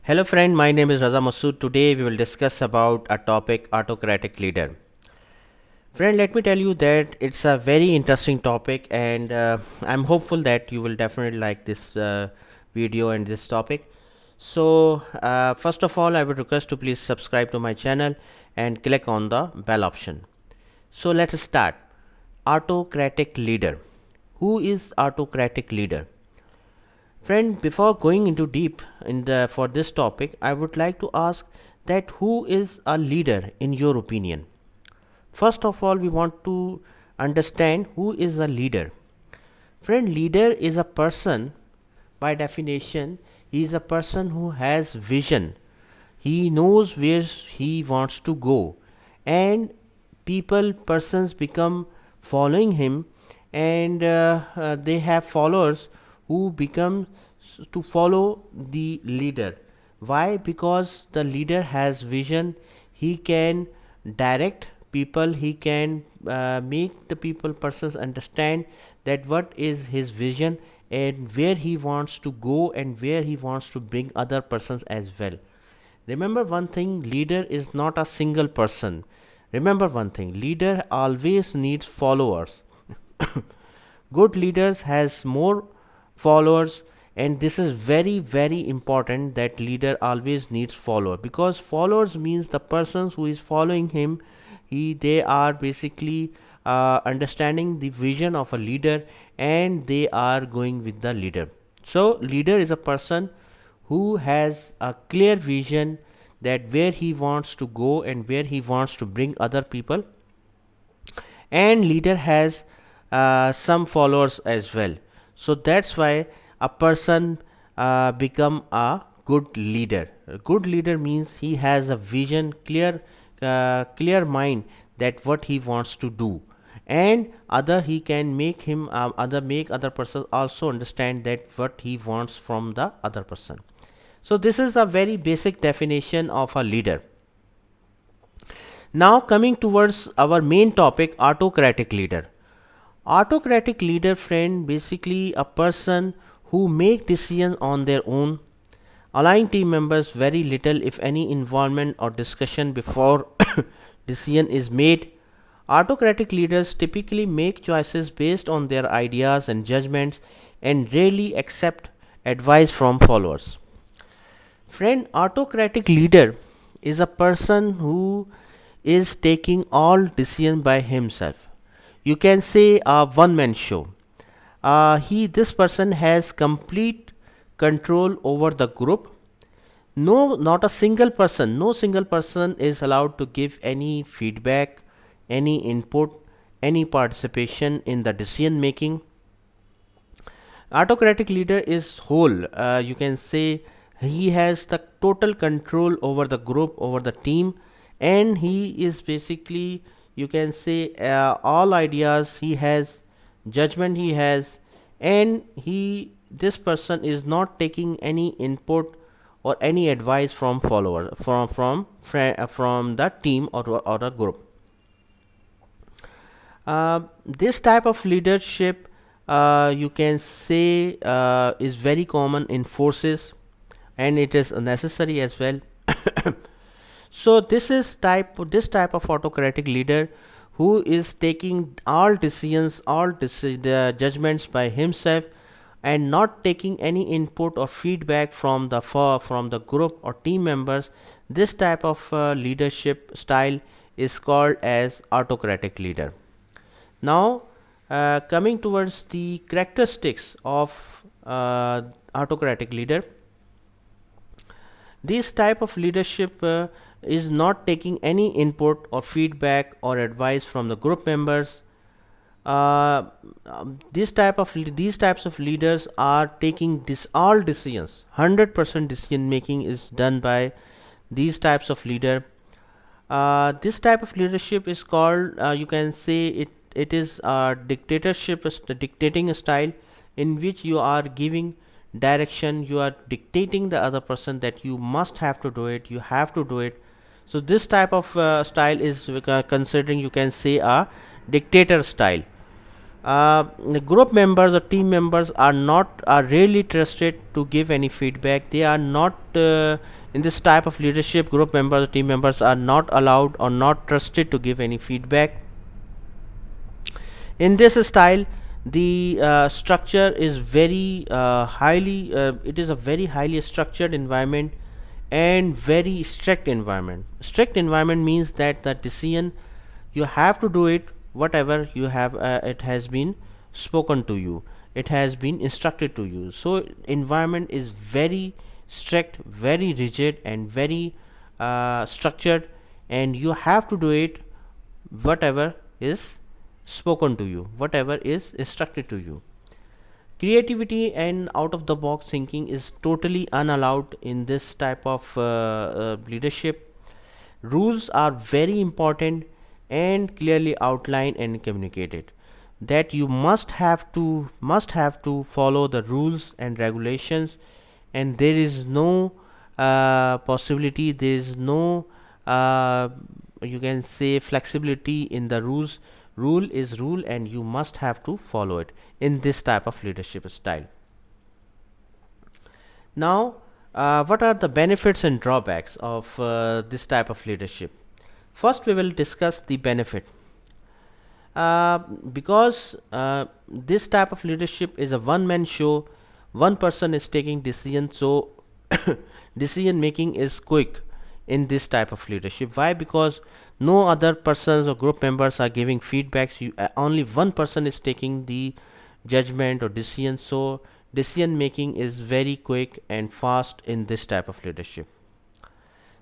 Hello friend, my name is Raza Masood. Today we will discuss about a topic, autocratic leader. Friend, let me tell you that it's a very interesting topic and I'm hopeful that you will definitely like this video and this topic. So first of all, I would request to please subscribe to my channel and click on the bell option. So let's start. Autocratic leader. Who is autocratic leader? Friend, before going into deep for this topic, I would like to ask that who is a leader in your opinion? First of all, we want to understand who is a leader. Friend, leader is a person, by definition, he is a person who has vision. He knows where he wants to go, and persons become following him, and they have followers who become to follow the leader. Why? Because the leader has vision. He can direct people, he can make the persons understand that what is his vision and where he wants to go and where he wants to bring other persons as well. Remember one thing, leader is not a single person. Remember one thing, leader always needs followers. Good leaders has more followers, and this is very important that leader always needs follower, because followers means the persons who is following him, they are basically understanding the vision of a leader and they are going with the leader. So leader is a person who has a clear vision that where he wants to go and where he wants to bring other people, and leader has some followers as well. So that's why a person become a good leader. A good leader means he has a vision, clear mind that what he wants to do, and other he can make him make other person also understand that what he wants from the other person. So this is a very basic definition of a leader. Now coming towards our main topic, autocratic leader. Autocratic leader, friend, basically a person who make decisions on their own, allowing team members very little if any involvement or discussion before decision is made. Autocratic leaders typically make choices based on their ideas and judgments and rarely accept advice from followers. Friend, autocratic leader is a person who is taking all decision by himself. You can say a one man show. This person has complete control over the group. No single person is allowed to give any feedback, any input, any participation in the decision making. Autocratic leader is whole. You can say he has the total control over the group, over the team, and he is basically, you can say, all ideas he has, judgment he has, and this person is not taking any input or any advice from followers from the team or a group. This type of leadership, you can say, is very common in forces, and it is necessary as well. So this type of autocratic leader who is taking all decisions, the judgments by himself, and not taking any input or feedback from the group or team members. This type of leadership style is called as autocratic leader. Now coming towards the characteristics of autocratic leader, this type of leadership is not taking any input or feedback or advice from the group members. These types of leaders are taking all decisions. 100% decision making is done by these types of leader. This type of leadership is called, you can say, it is a dictatorship, a dictating style, in which you are giving direction, you are dictating the other person that you must have to do it, you have to do it. So this type of style is considering, you can say, a dictator style. The group members or team members are rarely trusted to give any feedback. They are not in this type of leadership. Group members or team members are not allowed or not trusted to give any feedback. In this style, the structure is very highly it is a very highly structured environment and very strict environment. Strict environment means that the decision, you have to do it whatever you have it has been spoken to you, it has been instructed to you. So environment is very strict, very rigid, and very structured, and you have to do it whatever is spoken to you, whatever is instructed to you. Creativity and out of the box thinking is totally unallowed in this type of leadership. Rules are very important and clearly outlined and communicated, that you must have to follow the rules and regulations, and there is no possibility, there is no uh, you can say flexibility in the rules. Rule is rule and you must have to follow it in this type of leadership style. Now, what are the benefits and drawbacks of this type of leadership? First, we will discuss the benefit. Because this type of leadership is a one-man show, one person is taking decision, so decision making is quick in this type of leadership. Why? Because no other persons or group members are giving feedbacks. Only one person is taking the judgment or decision, so decision making is very quick and fast in this type of leadership.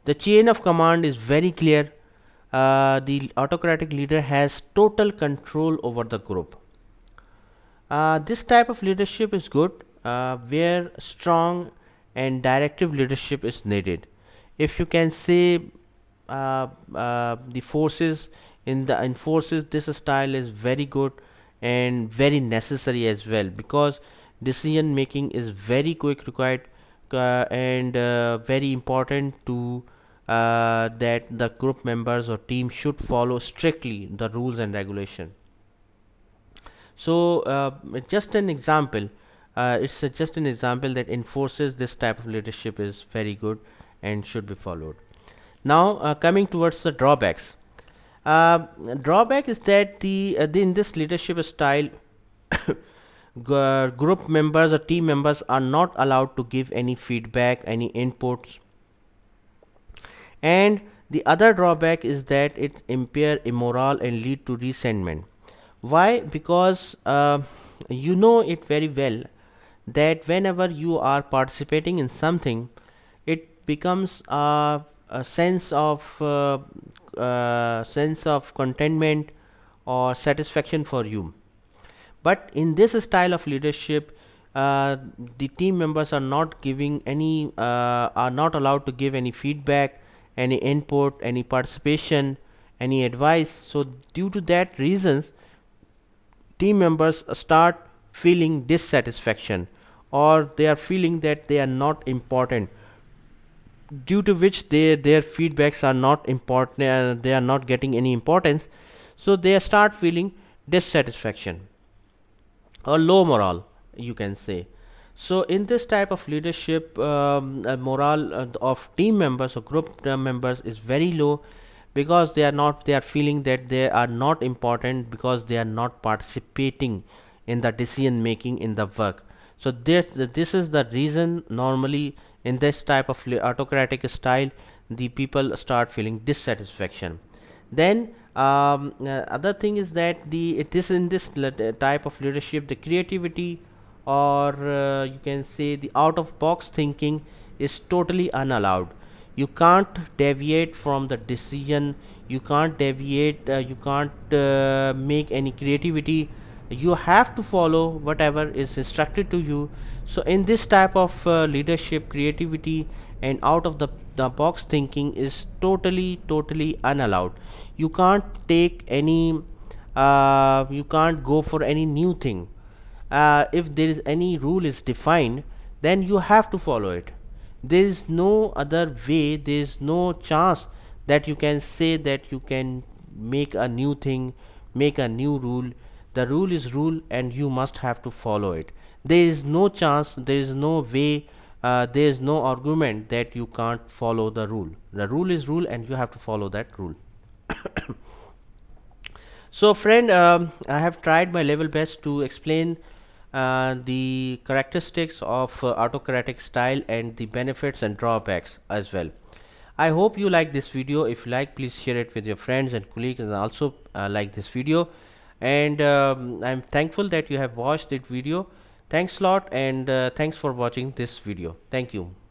The chain of command is very clear. The autocratic leader has total control over the group. This type of leadership is good where strong and directive leadership is needed. If you can say the forces in forces, this style is very good and very necessary as well, because decision making is very quick required and very important to that the group members or team should follow strictly the rules and regulation. So just an example, it's just an example that enforces this type of leadership is very good and should be followed. Now coming towards the drawbacks. uh, Drawback is that in this leadership style, group members or team members are not allowed to give any feedback, any inputs. And the other drawback is that it impair immoral and lead to resentment. Why? Because you know it very well that whenever you are participating in something, it becomes a sense of contentment or satisfaction for you. But in this style of leadership, the team members are not giving any are not allowed to give any feedback, any input, any participation, any advice. So due to that reasons, team members start feeling dissatisfaction, or they are feeling that they are not important, due to which their feedbacks are not important, they are not getting any importance, so they start feeling dissatisfaction or low morale, you can say. So in this type of leadership, morale of team members or group members is very low, because they are feeling that they are not important, because they are not participating in the decision making in the work. So this is the reason normally in this type of autocratic style the people start feeling dissatisfaction. Then other thing is that it is in this type of leadership, the creativity, or you can say the out of box thinking is totally unallowed. You can't deviate from the decision, you can't deviate, you can't make any creativity, you have to follow whatever is instructed to you. So in this type of leadership, creativity and out of the box thinking is totally unallowed. You can't take any you can't go for any new thing. If there is any rule is defined, then you have to follow it. There is no other way, there is no chance that you can say that you can make a new thing, make a new rule. The rule is rule, and you must have to follow it. There is no chance, there is no way, there is no argument that you can't follow the rule. The rule is rule, and you have to follow that rule. So friend, I have tried my level best to explain the characteristics of autocratic style and the benefits and drawbacks as well. I hope you like this video. If you like, please share it with your friends and colleagues, and also like this video. And I'm thankful that you have watched this video. Thanks a lot, and thanks for watching this video. Thank you.